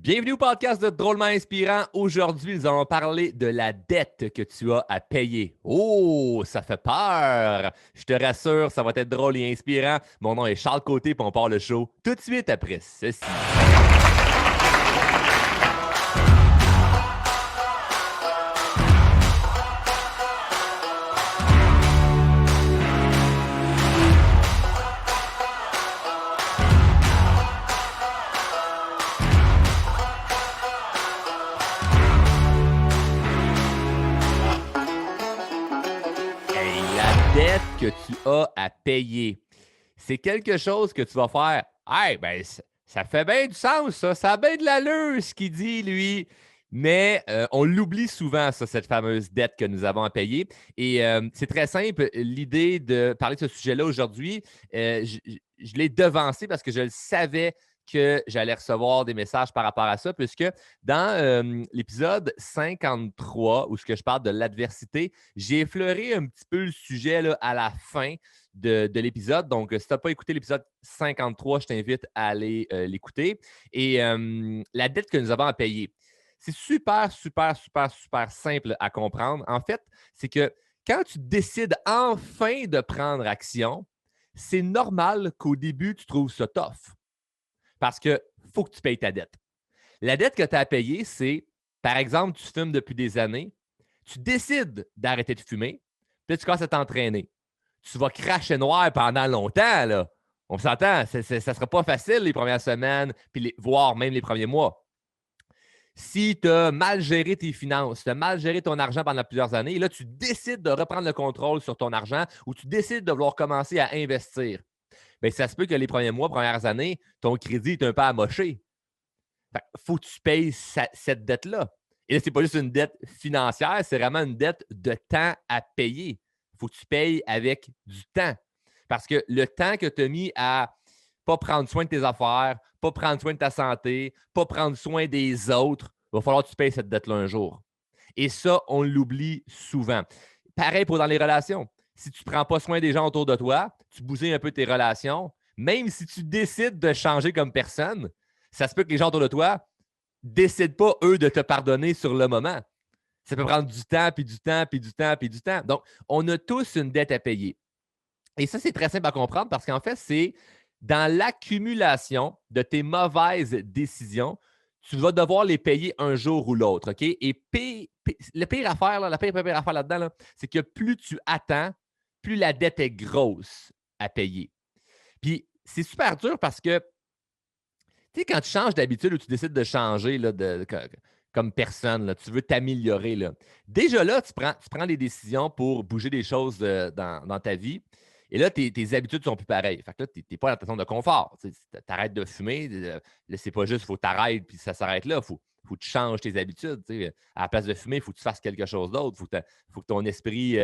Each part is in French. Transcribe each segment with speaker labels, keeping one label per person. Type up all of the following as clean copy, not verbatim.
Speaker 1: Bienvenue au podcast de Drôlement Inspirant. Aujourd'hui, nous allons parler de la dette que tu as à payer. Oh, ça fait peur! Je te rassure, ça va être drôle et inspirant. Mon nom est Charles Côté, puis on part le show tout de suite après ceci. Dette que tu as à payer. C'est quelque chose que tu vas faire. Hey, ben, ça fait bien du sens, ça. Ça a bien de l'allure, ce qu'il dit, lui. Mais on l'oublie souvent, ça, cette fameuse dette que nous avons à payer. Et c'est très simple. L'idée de parler de ce sujet-là aujourd'hui, je l'ai devancé parce que je le savais que j'allais recevoir des messages par rapport à ça, puisque dans l'épisode 53, où je parle de l'adversité, j'ai effleuré un petit peu le sujet là, à la fin de l'épisode. Donc, si tu n'as pas écouté l'épisode 53, je t'invite à aller l'écouter. Et la dette que nous avons à payer, c'est super, super, super, super simple à comprendre. En fait, c'est que quand tu décides enfin de prendre action, c'est normal qu'au début, tu trouves ça tough. Parce qu'il faut que tu payes ta dette. La dette que tu as à payer, c'est, par exemple, tu fumes depuis des années, tu décides d'arrêter de fumer, puis tu commences à t'entraîner. Tu vas cracher noir pendant longtemps, là. On s'entend, ça ne sera pas facile les premières semaines, puis voire même les premiers mois. Si tu as mal géré tes finances, tu as mal géré ton argent pendant plusieurs années, et là, tu décides de reprendre le contrôle sur ton argent ou tu décides de vouloir commencer à investir, bien, ça se peut que les premiers mois, premières années, ton crédit est un peu amoché. Il faut que tu payes cette dette-là. Et là, ce n'est pas juste une dette financière, c'est vraiment une dette de temps à payer. Il faut que tu payes avec du temps. Parce que le temps que tu as mis à ne pas prendre soin de tes affaires, pas prendre soin de ta santé, pas prendre soin des autres, il va falloir que tu payes cette dette-là un jour. Et ça, on l'oublie souvent. Pareil pour dans les relations. Si tu ne prends pas soin des gens autour de toi, tu bousilles un peu tes relations, même si tu décides de changer comme personne, ça se peut que les gens autour de toi ne décident pas, eux, de te pardonner sur le moment. Ça peut prendre du temps, puis du temps, puis du temps, puis du temps. Donc, on a tous une dette à payer. Et ça, c'est très simple à comprendre parce qu'en fait, c'est dans l'accumulation de tes mauvaises décisions, tu vas devoir les payer un jour ou l'autre. OK? Et la pire affaire, la pire affaire là-dedans, là, c'est que plus tu attends, plus la dette est grosse à payer. Puis, c'est super dur parce que, tu sais, quand tu changes d'habitude ou tu décides de changer là, comme personne, là, tu veux t'améliorer. Là. Déjà là, tu prends des décisions pour bouger des choses dans ta vie. Et là, tes habitudes sont plus pareilles. Fait que là, tu n'es pas dans ta zone de confort. Tu arrêtes de fumer. Là, c'est pas juste, il faut t'arrêter puis ça s'arrête là. Faut que tu changes tes habitudes. À la place de fumer, il faut que tu fasses quelque chose d'autre. Faut que ton esprit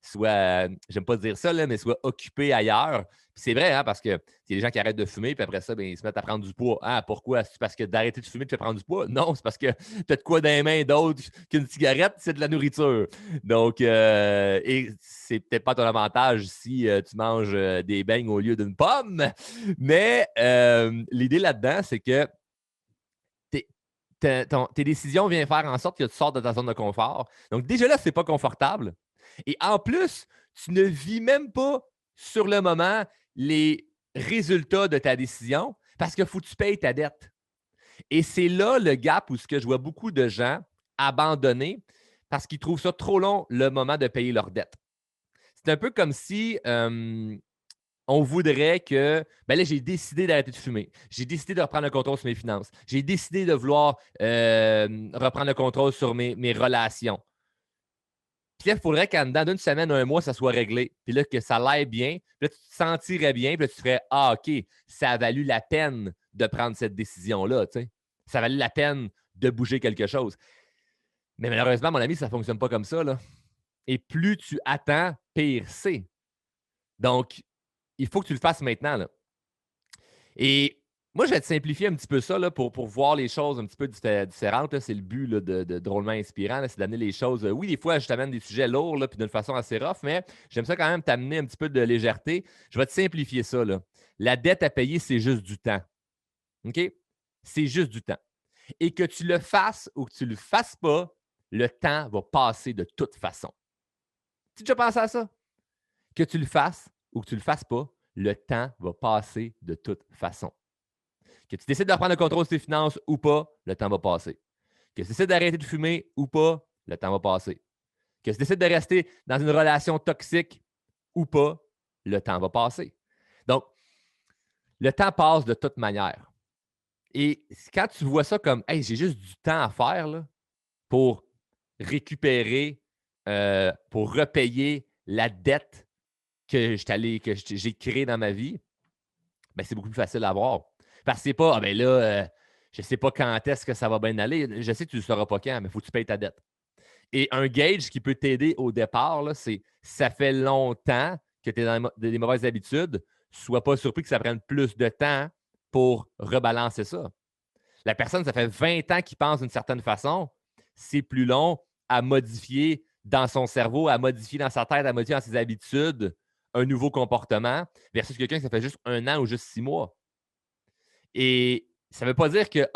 Speaker 1: soit, j'aime pas dire ça, là, mais soit occupé ailleurs. Puis c'est vrai, hein, parce qu'il y a des gens qui arrêtent de fumer, puis après ça, ben, ils se mettent à prendre du poids. Ah, pourquoi? C'est parce que d'arrêter de fumer, tu fais prendre du poids? Non, c'est parce que tu as de quoi dans les mains d'autre qu'une cigarette, c'est de la nourriture. Donc, et c'est peut-être pas ton avantage si tu manges des beignes au lieu d'une pomme, mais l'idée là-dedans, c'est que tes décisions viennent faire en sorte que tu sors de ta zone de confort. Donc, déjà là, c'est pas confortable. Et en plus, tu ne vis même pas sur le moment les résultats de ta décision parce qu'il faut que tu payes ta dette. Et c'est là le gap où ce que je vois beaucoup de gens abandonner parce qu'ils trouvent ça trop long le moment de payer leur dette. C'est un peu comme si on voudrait que, ben là, j'ai décidé d'arrêter de fumer. J'ai décidé de reprendre le contrôle sur mes finances. J'ai décidé de vouloir reprendre le contrôle sur mes relations. Puis là, il faudrait qu'en dedans d'une semaine, un mois, ça soit réglé. Puis là, que ça l'aille bien. Puis là, tu te sentirais bien. Puis là, tu ferais ah, OK, ça a valu la peine de prendre cette décision-là. Tu sais. Ça a valu la peine de bouger quelque chose. Mais malheureusement, mon ami, ça ne fonctionne pas comme ça. Là. Et plus tu attends, pire c'est. Donc, il faut que tu le fasses maintenant. Là. Et moi, je vais te simplifier un petit peu ça là, pour voir les choses un petit peu différentes. C'est le but là, de Drôlement Inspirant, là, c'est d'amener les choses. Oui, des fois, je t'amène des sujets lourds là, puis d'une façon assez rough, mais j'aime ça quand même t'amener un petit peu de légèreté. Je vais te simplifier ça. Là. La dette à payer, c'est juste du temps. OK? C'est juste du temps. Et que tu le fasses ou que tu ne le fasses pas, le temps va passer de toute façon. Tu as déjà pensé à ça? Que tu le fasses ou que tu ne le fasses pas, le temps va passer de toute façon. Que tu décides de reprendre le contrôle de tes finances ou pas, le temps va passer. Que tu décides d'arrêter de fumer ou pas, le temps va passer. Que tu décides de rester dans une relation toxique ou pas, le temps va passer. Donc, le temps passe de toute manière. Et quand tu vois ça comme, hey, j'ai juste du temps à faire là, pour récupérer, pour repayer la dette que j'ai créée dans ma vie, ben, c'est beaucoup plus facile à avoir. Parce que c'est pas, ah ben là, je ne sais pas quand est-ce que ça va bien aller. Je sais que tu ne sauras pas quand, mais il faut que tu payes ta dette. Et un gauge qui peut t'aider au départ, là, c'est ça fait longtemps que tu es dans des mauvaises habitudes. Sois pas surpris que ça prenne plus de temps pour rebalancer ça. La personne, ça fait 20 ans qu'il pense d'une certaine façon. C'est plus long à modifier dans son cerveau, à modifier dans sa tête, à modifier dans ses habitudes un nouveau comportement versus quelqu'un qui ça fait juste 1 an ou juste 6 mois. Et ça ne veut pas dire que,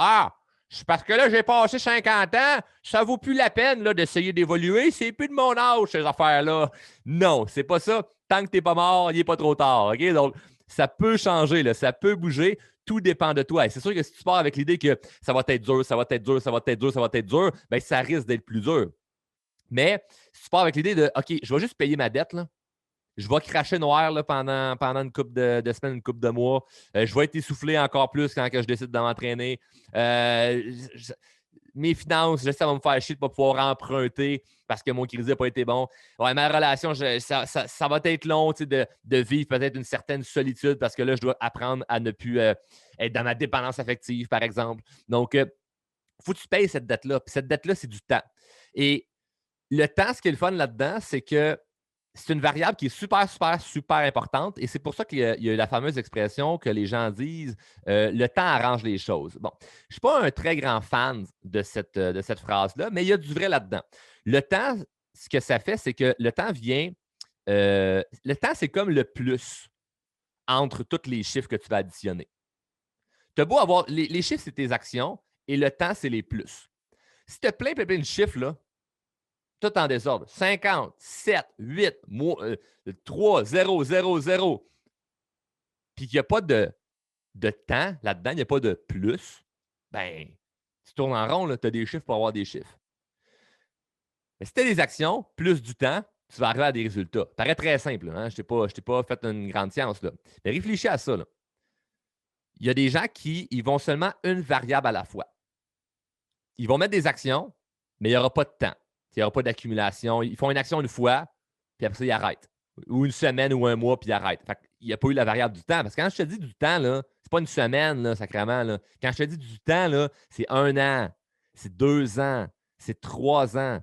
Speaker 1: parce que là, j'ai passé 50 ans, ça ne vaut plus la peine là, d'essayer d'évoluer, c'est plus de mon âge, ces affaires-là. Non, c'est pas ça. Tant que tu n'es pas mort, il n'est pas trop tard. OK? Donc, ça peut changer, là, ça peut bouger. Tout dépend de toi. Et c'est sûr que si tu pars avec l'idée que ça va être dur, ça va être dur, ça va être dur, ça va être dur, bien, ça risque d'être plus dur. Mais si tu pars avec l'idée de OK, je vais juste payer ma dette, là, je vais cracher noir là, pendant une couple de semaines, une couple de mois. Je vais être essoufflé encore plus quand que je décide de m'entraîner. Mes finances, je sais que ça va me faire chier de ne pas pouvoir emprunter parce que mon crédit n'a pas été bon. Ouais, ma relation, ça va être long de vivre peut-être une certaine solitude parce que là, je dois apprendre à ne plus être dans ma dépendance affective, par exemple. Donc, il faut que tu payes cette dette-là. Puis cette dette-là, c'est du temps. Et le temps, ce qui est le fun là-dedans, c'est que c'est une variable qui est super, super, super importante. Et c'est pour ça qu'il y a la fameuse expression que les gens disent le temps arrange les choses. Bon, je ne suis pas un très grand fan de cette phrase-là, mais il y a du vrai là-dedans. Le temps, ce que ça fait, c'est que le temps vient. Le temps, c'est comme le plus entre tous les chiffres que tu vas additionner. Tu as beau avoir. Les chiffres, c'est tes actions et le temps, c'est les plus. Si tu as plein de chiffres, là, tout en désordre. 50, 7, 8, 3, 0, 0, 0. Puis qu'il n'y a pas de temps là-dedans, il n'y a pas de plus. Ben, tu tournes en rond, tu as des chiffres pour avoir des chiffres. Mais si tu as des actions, plus du temps, tu vas arriver à des résultats. Ça paraît très simple. Hein? Je ne t'ai pas fait une grande science. Là. Mais réfléchis à ça. Là. Il y a des gens qui ils vont seulement une variable à la fois. Ils vont mettre des actions, mais il n'y aura pas de temps. Il n'y aura pas d'accumulation. Ils font une action une fois, puis après ça, ils arrêtent. Ou une semaine ou un mois, puis ils arrêtent. Fait il n'y a pas eu la variable du temps. Parce que quand je te dis du temps, là, c'est pas une semaine, là, sacrément. Là. Quand je te dis du temps, là, c'est 1 an, c'est 2 ans, c'est 3 ans.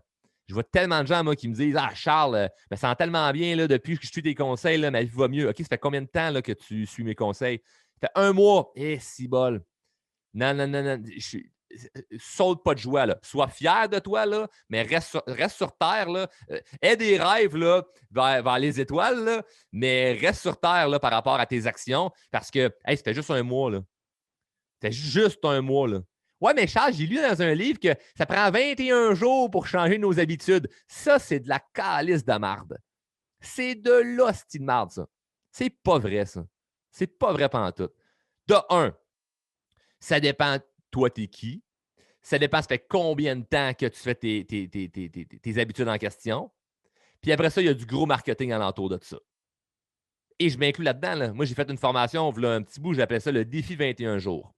Speaker 1: Je vois tellement de gens, moi, qui me disent Charles, je me sens tellement bien là, depuis que je suis tes conseils, là, ma vie va mieux. OK, ça fait combien de temps là, que tu suis mes conseils? Ça fait 1 mois. Si bol. Non, non, non, non. Saute pas de joie. Là. Sois fier de toi, là, mais reste sur terre. Là. Aie des rêves là, vers les étoiles, là, mais reste sur terre là, par rapport à tes actions parce que hey, c'était juste 1 mois. Là. C'était juste 1 mois. Là. Ouais, mais Charles, j'ai lu dans un livre que ça prend 21 jours pour changer nos habitudes. Ça, c'est de la calice de marde. C'est de l'hostie de marde, ça. C'est pas vrai, ça. C'est pas vrai pantoute. De un, ça dépend, toi, t'es qui. Ça dépend, ça fait combien de temps que tu fais tes habitudes en question. Puis après ça, il y a du gros marketing alentour de ça. Et je m'inclus là-dedans. Là. Moi, j'ai fait une formation, voilà un petit bout, j'appelais ça le défi 21 jours.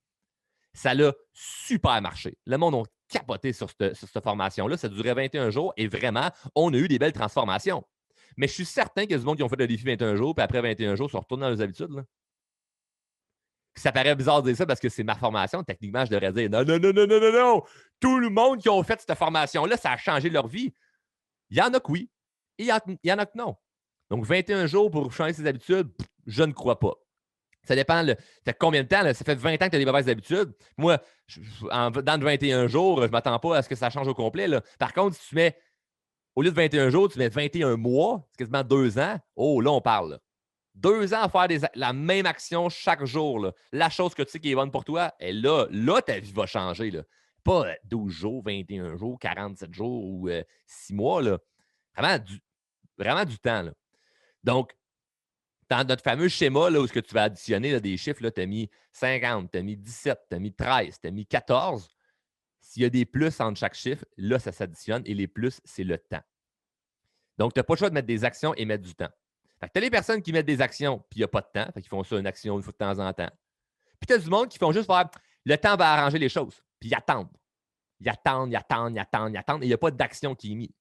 Speaker 1: Ça l'a super marché. Le monde a capoté sur cette formation-là. Ça durait 21 jours et vraiment, on a eu des belles transformations. Mais je suis certain qu'il y a du monde qui ont fait le défi 21 jours, puis après 21 jours, ils sont retournés dans leurs habitudes. Là. Ça paraît bizarre de dire ça parce que c'est ma formation. Techniquement, je devrais dire non, non, non, non, non, non, non. Tout le monde qui a fait cette formation-là, ça a changé leur vie. Il y en a que oui. Et il y en a que non. Donc, 21 jours pour changer ses habitudes, je ne crois pas. Ça dépend. Ça fait combien de temps? Là? Ça fait 20 ans que tu as des mauvaises habitudes. Moi, dans 21 jours, je ne m'attends pas à ce que ça change au complet. Là. Par contre, si tu mets, au lieu de 21 jours, tu mets 21 mois, c'est quasiment 2 ans. Oh, là, on parle. Là. 2 ans à faire la même action chaque jour. Là. La chose que tu sais qui est bonne pour toi, et là ta vie va changer. Là. Pas 12 jours, 21 jours, 47 jours ou 6 mois. Là. Vraiment du temps. Là. Donc, dans notre fameux schéma là, où tu vas additionner là, des chiffres, tu as mis 50, tu as mis 17, tu as mis 13, tu as mis 14. S'il y a des plus entre chaque chiffre, là, ça s'additionne et les plus, c'est le temps. Donc, tu n'as pas le choix de mettre des actions et mettre du temps. Tu as les personnes qui mettent des actions puis il n'y a pas de temps, qui font ça une action une fois de temps en temps. Puis tu as du monde qui font juste faire le temps va arranger les choses, puis ils attendent. Ils attendent, ils attendent, ils attendent, ils attendent et il n'y a pas d'action qui est mise.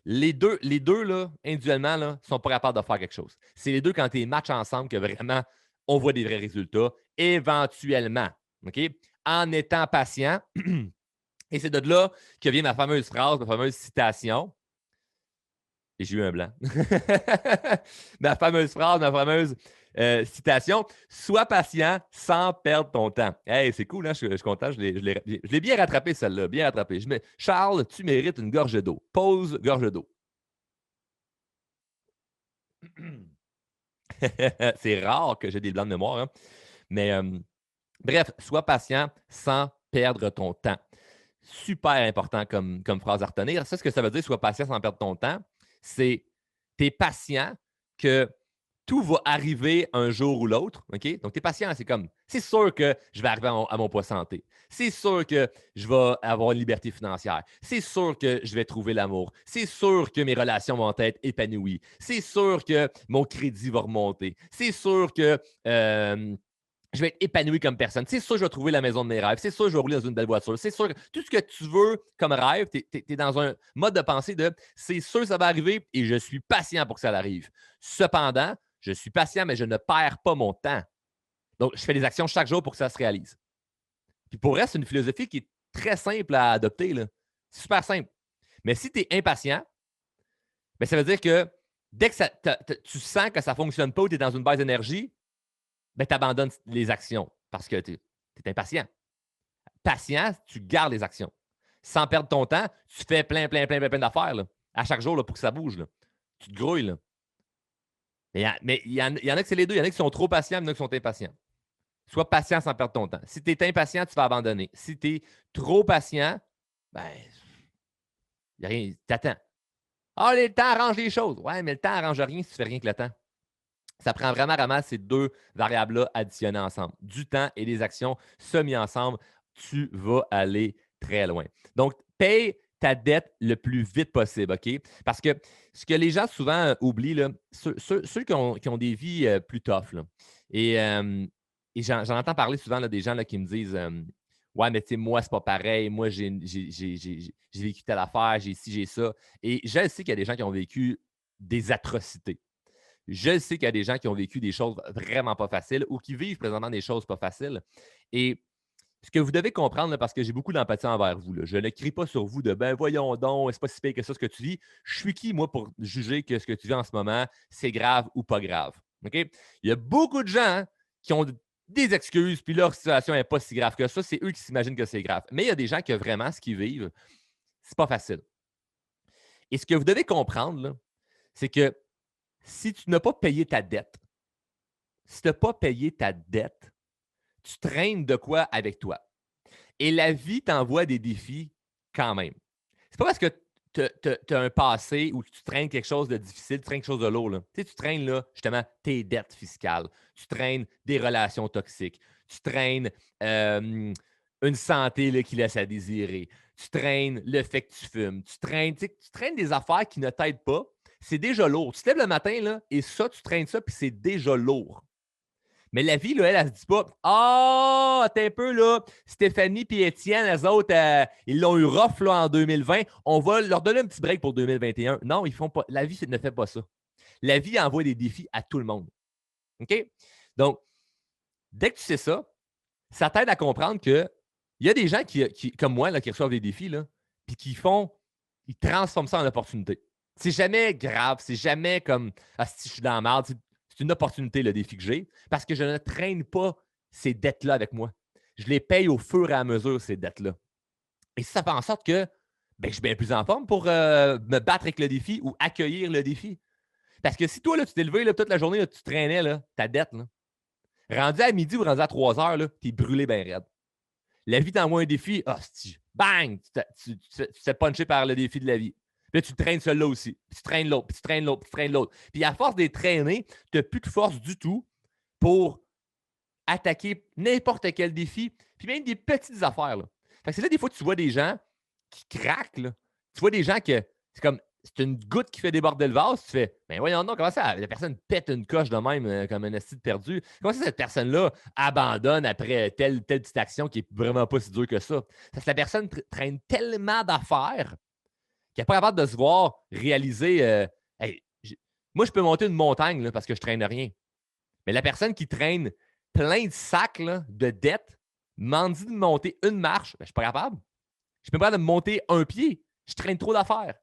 Speaker 1: Les deux là, individuellement, ne sont pas capables de faire quelque chose. C'est les deux quand tu es match ensemble que vraiment on voit des vrais résultats, éventuellement. OK? En étant patient. Et c'est de là que vient ma fameuse phrase, ma fameuse citation. Et j'ai eu un blanc. Ma fameuse phrase, ma fameuse citation. Sois patient sans perdre ton temps. Hey, c'est cool, hein? Je suis content. Je l'ai bien rattrapé, celle-là. Bien rattrapé. Charles, tu mérites une gorge d'eau. Pause, gorge d'eau. C'est rare que j'ai des blancs de mémoire. Hein? Mais bref, sois patient sans perdre ton temps. Super important comme phrase à retenir. Ça, ce que ça veut dire, sois patient sans perdre ton temps, c'est tu es patient que tout va arriver un jour ou l'autre. OK? Donc, tu es patient, c'est sûr que je vais arriver à mon poids santé. C'est sûr que je vais avoir une liberté financière. C'est sûr que je vais trouver l'amour. C'est sûr que mes relations vont être épanouies. C'est sûr que mon crédit va remonter. C'est sûr que je vais être épanoui comme personne. C'est sûr que je vais trouver la maison de mes rêves. C'est sûr que je vais rouler dans une belle voiture. C'est sûr que tout ce que tu veux comme rêve, tu es dans un mode de pensée de c'est sûr que ça va arriver et je suis patient pour que ça arrive. Cependant, je suis patient, mais je ne perds pas mon temps. Donc, je fais des actions chaque jour pour que ça se réalise. Puis pour vrai, c'est une philosophie qui est très simple à adopter. C'est super simple. Mais si tu es impatient, bien, ça veut dire que dès que tu sens que ça ne fonctionne pas ou tu es dans une baisse d'énergie, ben, tu abandonnes les actions parce que tu es impatient. Patient, tu gardes les actions. Sans perdre ton temps, tu fais plein d'affaires à chaque jour là, pour que ça bouge. Là. Tu te grouilles. Là. Mais il y en a que c'est les deux. Il y en a qui sont trop patients, il y en a qui sont impatients. Sois patient sans perdre ton temps. Si tu es impatient, tu vas abandonner. Si tu es trop patient, ben, il n'y a rien. T'attends. Ah, le temps arrange les choses. Ouais, mais le temps n'arrange rien si tu ne fais rien que le temps. Ça prend vraiment ces deux variables-là additionnées ensemble. Du temps et des actions mis ensemble, tu vas aller très loin. Donc, paye ta dette le plus vite possible, OK? Parce que ce que les gens souvent oublient, là, ceux qui ont des vies plus tough, là, et j'en entends parler souvent là, des gens là, qui me disent ouais, mais tu sais, moi, c'est pas pareil. Moi, j'ai vécu telle affaire, j'ai ci, j'ai ça. Et je sais qu'il y a des gens qui ont vécu des atrocités. Je sais qu'il y a des gens qui ont vécu des choses vraiment pas faciles ou qui vivent présentement des choses pas faciles. Et ce que vous devez comprendre, là, parce que j'ai beaucoup d'empathie envers vous, là, je ne crie pas sur vous de ben voyons donc, c'est pas si pire que ça ce que tu vis. Je suis qui, moi, pour juger que ce que tu vis en ce moment, c'est grave ou pas grave. OK? Il y a beaucoup de gens qui ont des excuses, puis leur situation n'est pas si grave que ça. C'est eux qui s'imaginent que c'est grave. Mais il y a des gens qui vraiment ce qu'ils vivent, c'est pas facile. Et ce que vous devez comprendre, là, c'est que si tu n'as pas payé ta dette, si tu n'as pas payé ta dette, tu traînes de quoi avec toi. Et la vie t'envoie des défis quand même. C'est pas parce que tu as un passé où tu traînes quelque chose de difficile, tu traînes quelque chose de lourd. Là. Tu sais, tu traînes là, justement tes dettes fiscales, tu traînes des relations toxiques, tu traînes une santé là, qui laisse à désirer, tu traînes le fait que tu fumes, tu traînes des affaires qui ne t'aident pas. C'est déjà lourd. Tu te lèves le matin là, et ça, tu traînes ça, puis c'est déjà lourd. Mais la vie, là, elle se dit pas ah, t'es un peu là, Stéphanie et Étienne, les autres, ils l'ont eu rough là, en 2020. On va leur donner un petit break pour 2021. Non, ils font pas. La vie ne fait pas ça. La vie envoie des défis à tout le monde. OK? Donc, dès que tu sais ça, ça t'aide à comprendre qu'il y a des gens qui comme moi, là, qui reçoivent des défis, là, puis ils transforment ça en opportunité. C'est jamais grave, c'est jamais comme ah, si je suis dans la merde. C'est une opportunité, le défi que j'ai, parce que je ne traîne pas ces dettes-là avec moi. Je les paye au fur et à mesure, ces dettes-là. Et ça fait en sorte que ben, je suis bien plus en forme pour me battre avec le défi ou accueillir le défi. Parce que si toi, là, tu t'es levé là, toute la journée, là, tu traînais là, ta dette, là, rendu à midi ou rendu à 3 heures, tu es brûlé bien raide. La vie t'envoie un défi, bang, tu te fais puncher par le défi de la vie. Puis là, tu traînes celui-là aussi. Puis tu traînes l'autre, puis tu traînes l'autre, puis tu traînes l'autre. Puis à force de les traîner, tu n'as plus de force du tout pour attaquer n'importe quel défi, puis même des petites affaires. Là. Fait que c'est là, des fois, tu vois des gens qui craquent. Là. Tu vois des gens que c'est comme, c'est une goutte qui fait déborder le vase. Tu fais, ben voyons donc, comment ça, la personne pète une coche de même comme un esti de perdu. Comment ça, cette personne-là abandonne après telle petite action qui est vraiment pas si dure que ça? Parce que la personne traîne tellement d'affaires qu'elle n'est pas capable de se voir réaliser, hey, moi, je peux monter une montagne là, parce que je traîne rien. Mais la personne qui traîne plein de sacs là, de dettes m'en dit de monter une marche, ben, je ne suis pas capable. Je ne peux pas de monter un pied. Je traîne trop d'affaires.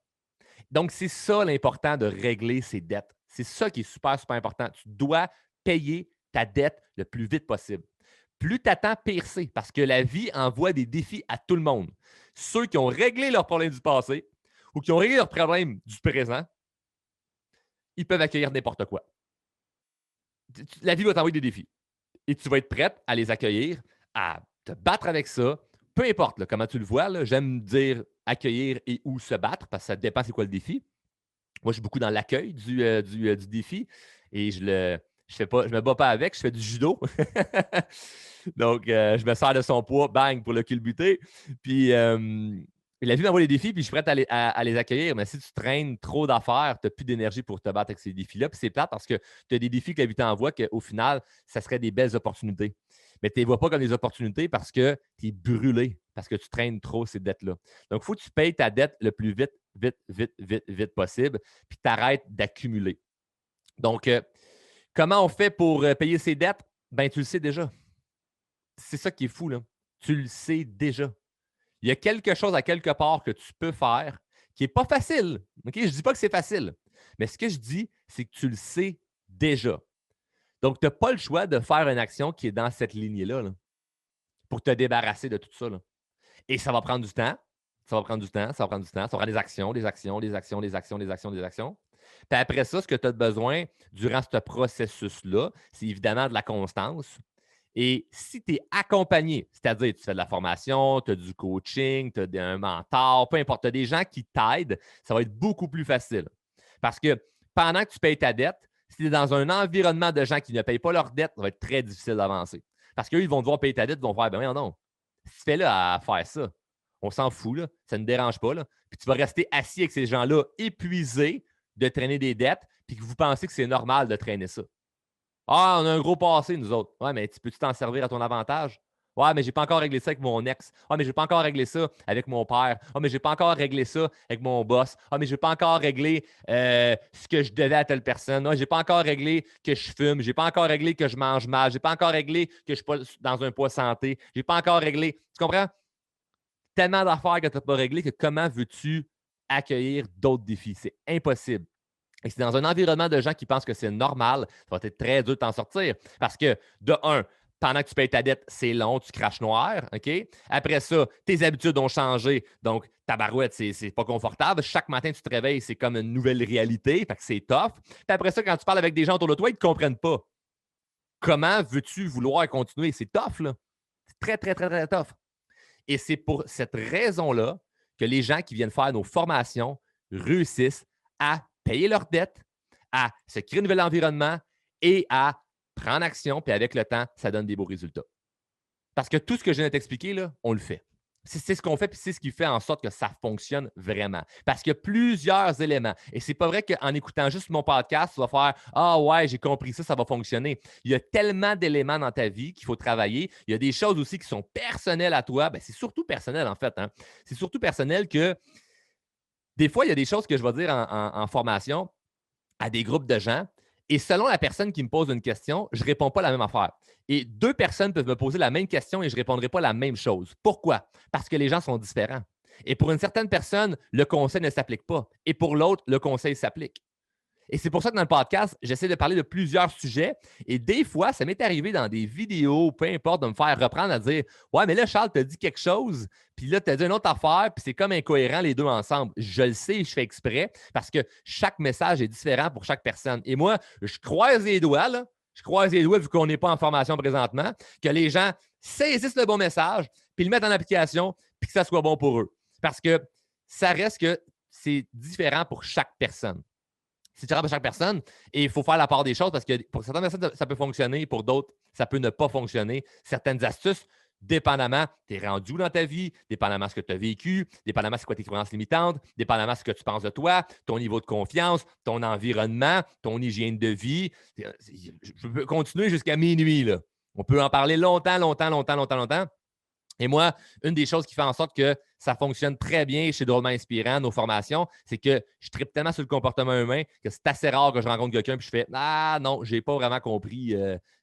Speaker 1: Donc, c'est ça l'important de régler ses dettes. C'est ça qui est super, super important. Tu dois payer ta dette le plus vite possible. Plus tu attends, pire c'est, parce que la vie envoie des défis à tout le monde. Ceux qui ont réglé leurs problèmes du passé ou qui ont réglé leurs problèmes du présent, ils peuvent accueillir n'importe quoi. La vie va t'envoyer des défis. Et tu vas être prête à les accueillir, à te battre avec ça. Peu importe là, comment tu le vois, là, j'aime dire accueillir et où se battre, parce que ça dépend c'est quoi le défi. Moi, je suis beaucoup dans l'accueil du défi et je me bats pas avec, je fais du judo. Donc, je me sers de son poids, bang, pour le culbuter. Puis, la vie m'envoie les défis, puis je suis prêt à les accueillir. Mais si tu traînes trop d'affaires, tu n'as plus d'énergie pour te battre avec ces défis-là. Puis c'est plate parce que tu as des défis que la vie t'envoie qu'au final, ça serait des belles opportunités. Mais tu ne les vois pas comme des opportunités parce que tu es brûlé, parce que tu traînes trop ces dettes-là. Donc, il faut que tu payes ta dette le plus vite possible, puis tu arrêtes d'accumuler. Donc, comment on fait pour payer ses dettes? Ben, tu le sais déjà. C'est ça qui est fou, là. Tu le sais déjà. Il y a quelque chose à quelque part que tu peux faire qui n'est pas facile. Okay? Je ne dis pas que c'est facile. Mais ce que je dis, c'est que tu le sais déjà. Donc, tu n'as pas le choix de faire une action qui est dans cette lignée-là là, pour te débarrasser de tout ça. Là. Et ça va prendre du temps. Ça va prendre du temps, ça va prendre du temps. Ça va prendre des actions, des actions, des actions, des actions, des actions, des actions. Puis après ça, ce que tu as besoin durant ce processus-là, c'est évidemment de la constance. Et si tu es accompagné, c'est-à-dire tu fais de la formation, tu as du coaching, tu as un mentor, peu importe, tu as des gens qui t'aident, ça va être beaucoup plus facile. Parce que pendant que tu payes ta dette, si tu es dans un environnement de gens qui ne payent pas leur dette, ça va être très difficile d'avancer. Parce qu'eux, ils vont devoir payer ta dette, ils vont faire, ben non, si tu fais là à faire ça, on s'en fout, là, ça ne dérange pas. Là. Puis tu vas rester assis avec ces gens-là épuisés de traîner des dettes, puis que vous pensez que c'est normal de traîner ça. Ah, on a un gros passé, nous autres. Ouais, mais peux-tu t'en servir à ton avantage? Ouais, mais j'ai pas encore réglé ça avec mon ex. Ah, mais j'ai pas encore réglé ça avec mon père. Ah, mais j'ai pas encore réglé ça avec mon boss. Ah, mais j'ai pas encore réglé ce que je devais à telle personne. Ah, j'ai pas encore réglé que je fume. J'ai pas encore réglé que je mange mal. J'ai pas encore réglé que je suis pas dans un poids santé. J'ai pas encore réglé. Tu comprends? Tellement d'affaires que tu n'as pas réglées que comment veux-tu accueillir d'autres défis? C'est impossible. Et c'est dans un environnement de gens qui pensent que c'est normal, ça va être très dur de t'en sortir. Parce que, de un, pendant que tu payes ta dette, c'est long, tu craches noir. OK? Après ça, tes habitudes ont changé. Donc, ta barouette, c'est pas confortable. Chaque matin, tu te réveilles, c'est comme une nouvelle réalité. Fait que c'est tough. Puis après ça, quand tu parles avec des gens autour de toi, ils ne te comprennent pas. Comment veux-tu vouloir continuer? C'est tough, là. C'est très, très, très, très tough. Et c'est pour cette raison-là que les gens qui viennent faire nos formations réussissent à payer leurs dettes, à se créer un nouvel environnement et à prendre action. Puis avec le temps, ça donne des beaux résultats. Parce que tout ce que je viens de t'expliquer, là, on le fait. C'est ce qu'on fait, puis c'est ce qui fait en sorte que ça fonctionne vraiment. Parce qu'il y a plusieurs éléments. Et c'est pas vrai qu'en écoutant juste mon podcast, tu vas faire Ah ouais, j'ai compris ça, ça va fonctionner. Il y a tellement d'éléments dans ta vie qu'il faut travailler. Il y a des choses aussi qui sont personnelles à toi. Ben, c'est surtout personnel, en fait. Hein? C'est surtout personnel que des fois, il y a des choses que je vais dire en formation à des groupes de gens. Et selon la personne qui me pose une question, je ne réponds pas la même affaire. Et deux personnes peuvent me poser la même question et je ne répondrai pas la même chose. Pourquoi? Parce que les gens sont différents. Et pour une certaine personne, le conseil ne s'applique pas. Et pour l'autre, le conseil s'applique. Et c'est pour ça que dans le podcast, j'essaie de parler de plusieurs sujets. Et des fois, ça m'est arrivé dans des vidéos, peu importe, de me faire reprendre à dire Ouais, mais là, Charles, tu as dit quelque chose, puis là, tu as dit une autre affaire, puis c'est comme incohérent les deux ensemble. Je le sais, je fais exprès parce que chaque message est différent pour chaque personne. Et moi, je croise les doigts, là. Je croise les doigts, vu qu'on n'est pas en formation présentement, que les gens saisissent le bon message, puis le mettent en application, puis que ça soit bon pour eux. Parce que ça reste que c'est différent pour chaque personne. C'est différent pour chaque personne et il faut faire la part des choses parce que pour certaines personnes, ça peut fonctionner, pour d'autres, ça peut ne pas fonctionner. Certaines astuces, dépendamment, tu es rendu où dans ta vie, dépendamment de ce que tu as vécu, dépendamment c'est quoi tes croyances limitantes, dépendamment de ce que tu penses de toi, ton niveau de confiance, ton environnement, ton hygiène de vie. Je peux continuer jusqu'à minuit, là. On peut en parler longtemps, longtemps, longtemps, longtemps, longtemps. Et moi, une des choses qui fait en sorte que ça fonctionne très bien chez Drôlement Inspirant, nos formations, c'est que je tripe tellement sur le comportement humain que c'est assez rare que je rencontre quelqu'un et je fais Ah non, je n'ai pas vraiment compris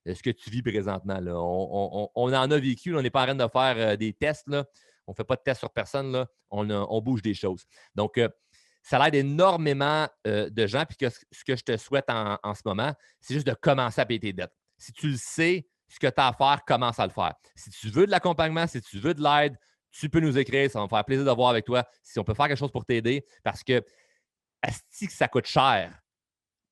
Speaker 1: ce que tu vis présentement. Là. On en a vécu, là, on n'est pas en train de faire des tests. Là. On ne fait pas de tests sur personne. Là. On bouge des choses. Donc, ça l'aide énormément de gens. Puis que ce que je te souhaite en ce moment, c'est juste de commencer à payer tes dettes. Si tu le sais, ce que tu as à faire, commence à le faire. Si tu veux de l'accompagnement, si tu veux de l'aide, tu peux nous écrire. Ça va me faire plaisir de voir avec toi si on peut faire quelque chose pour t'aider parce que asti que ça coûte cher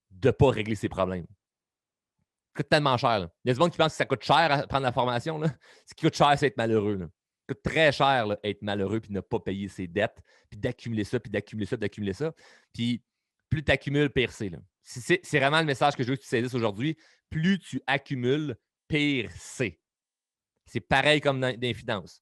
Speaker 1: de ne pas régler ses problèmes. Ça coûte tellement cher. Là. Il y a des gens qui pensent que ça coûte cher à prendre la formation. Là. Ce qui coûte cher, c'est être malheureux. Là. Ça coûte très cher là, être malheureux puis ne pas payer ses dettes, puis d'accumuler ça, puis d'accumuler ça, puis d'accumuler ça. Puis plus tu accumules, pire c'est. C'est vraiment le message que je veux que tu saisisses aujourd'hui. Plus tu accumules, pire c'est. C'est pareil comme dans les finances.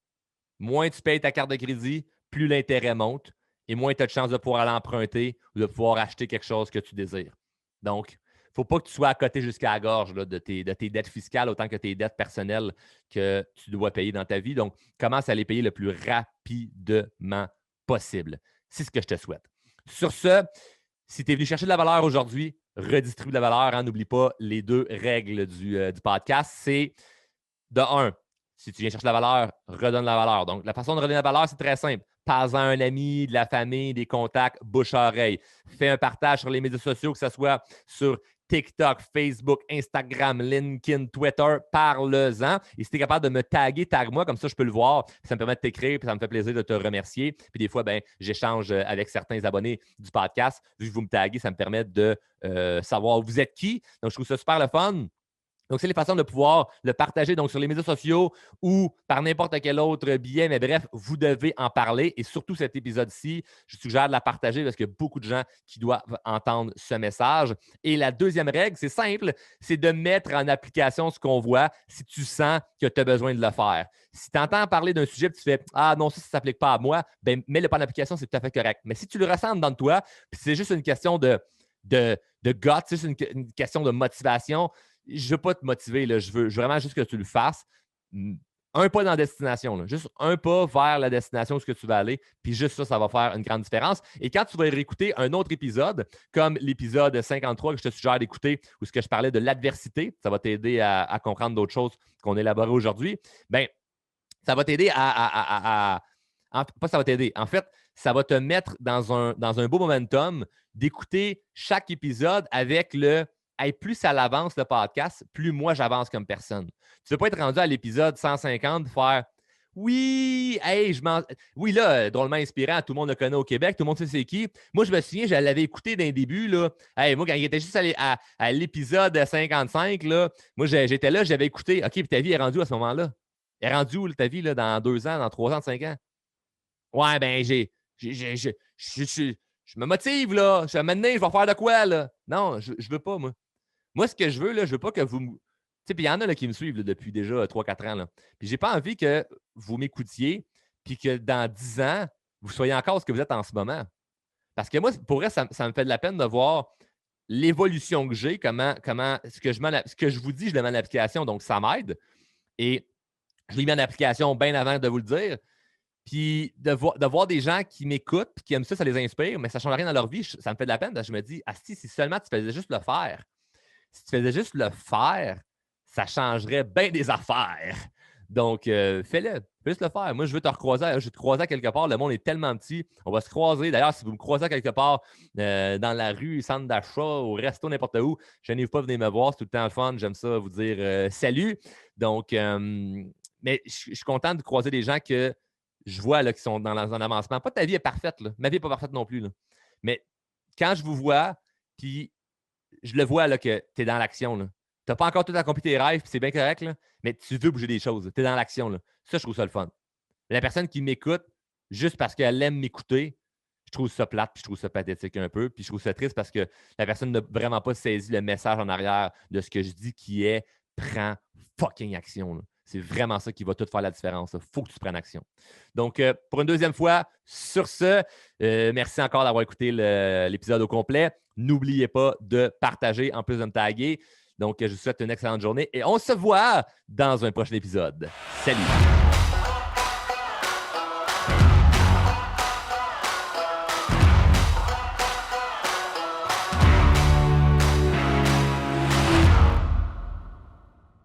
Speaker 1: Moins tu payes ta carte de crédit, plus l'intérêt monte et moins tu as de chances de pouvoir aller emprunter ou de pouvoir acheter quelque chose que tu désires. Donc, il ne faut pas que tu sois à côté jusqu'à la gorge là, de tes dettes fiscales autant que tes dettes personnelles que tu dois payer dans ta vie. Donc, commence à les payer le plus rapidement possible. C'est ce que je te souhaite. Sur ce, si tu es venu chercher de la valeur aujourd'hui, redistribue de la valeur. Hein, n'oublie pas les 2 règles du podcast. C'est de 1, si tu viens chercher la valeur, redonne la valeur. Donc, la façon de redonner la valeur, c'est très simple. Parle-en à un ami, de la famille, des contacts, bouche à oreille. Fais un partage sur les médias sociaux, que ce soit sur TikTok, Facebook, Instagram, LinkedIn, Twitter. Parle-en. Et si tu es capable de me taguer, tag-moi, comme ça, je peux le voir. Ça me permet de t'écrire, puis ça me fait plaisir de te remercier. Puis des fois, j'échange avec certains abonnés du podcast. Vu que vous me taguez, ça me permet de savoir vous êtes qui. Donc, je trouve ça super le fun. Donc, c'est les façons de pouvoir le partager donc sur les médias sociaux ou par n'importe quel autre biais. Mais bref, vous devez en parler. Et surtout cet épisode-ci, je suggère de la partager parce qu'il y a beaucoup de gens qui doivent entendre ce message. Et la deuxième règle, c'est simple, c'est de mettre en application ce qu'on voit si tu sens que tu as besoin de le faire. Si tu entends parler d'un sujet et tu fais Ah non, ça ne s'applique pas à moi, mets-le pas en application, c'est tout à fait correct. Mais si tu le ressens dans toi, puis c'est juste une question de gut, c'est juste une question de motivation, je ne veux pas te motiver, là. Je veux vraiment juste que tu le fasses. Un pas dans la destination, là. Juste un pas vers la destination où ce que tu vas aller. Puis juste ça, ça va faire une grande différence. Et quand tu vas réécouter un autre épisode, comme l'épisode 53 que je te suggère d'écouter, où ce que je parlais de l'adversité, ça va t'aider à comprendre d'autres choses qu'on élaborait aujourd'hui, ça va t'aider pas ça va t'aider. En fait, ça va te mettre dans un beau momentum d'écouter chaque épisode avec le hey, plus ça l'avance le podcast, plus moi j'avance comme personne. Tu ne veux pas être rendu à l'épisode 150 faire oui, hey, oui, là, drôlement inspirant, tout le monde le connaît au Québec, tout le monde sait c'est qui. Moi, je me souviens, je l'avais écouté d'un début, là. Hey, moi, quand il était juste à l'épisode 55, là, moi, j'étais là, j'avais écouté. OK, puis ta vie est rendue à ce moment-là. Elle est rendue où, ta vie, là, dans 2 ans, dans 3 ans, 5 ans? Ouais, je me motive, là. Maintenant, je vais faire de quoi, là? Non, je veux pas, moi. Moi, ce que je veux, là, je veux pas que vous. Tu sais, puis il y en a là, qui me suivent là, depuis déjà 3-4 ans. Là. Puis j'ai pas envie que vous m'écoutiez, puis que dans 10 ans, vous soyez encore ce que vous êtes en ce moment. Parce que moi, pour vrai, ça me fait de la peine de voir l'évolution que j'ai, ce que je vous dis, je le mets en application, donc ça m'aide. Et je l'ai mis en application bien avant de vous le dire. Puis de voir des gens qui m'écoutent et qui aiment ça, ça les inspire, mais ça ne change rien dans leur vie, ça me fait de la peine. Je me dis, si seulement tu faisais juste le faire. Si tu faisais juste le faire, ça changerait bien des affaires. Donc, fais-le. Fais juste le faire. Moi, je veux te recroiser. Je vais te croiser à quelque part. Le monde est tellement petit. On va se croiser. D'ailleurs, si vous me croisez à quelque part dans la rue, centre d'achat, au resto, n'importe où, je n'ai pas venir me voir. C'est tout le temps le fun. J'aime ça vous dire salut. Donc, mais je suis content de croiser des gens que je vois là, qui sont dans un avancement. Pas ta vie est parfaite. Là. Ma vie n'est pas parfaite non plus. Là. Mais quand je vous vois, puis je le vois là, que tu es dans l'action. Tu n'as pas encore tout accompli tes rêves, puis c'est bien correct, là, mais tu veux bouger des choses. Tu es dans l'action. Là. Ça, je trouve ça le fun. La personne qui m'écoute, juste parce qu'elle aime m'écouter, je trouve ça plate, puis je trouve ça pathétique un peu, puis je trouve ça triste parce que la personne n'a vraiment pas saisi le message en arrière de ce que je dis qui est « prends fucking action ». C'est vraiment ça qui va tout faire la différence. Il faut que tu prennes action. Donc, pour une deuxième fois, sur ce, merci encore d'avoir écouté l'épisode au complet. N'oubliez pas de partager en plus de me taguer. Donc, je vous souhaite une excellente journée et on se voit dans un prochain épisode. Salut!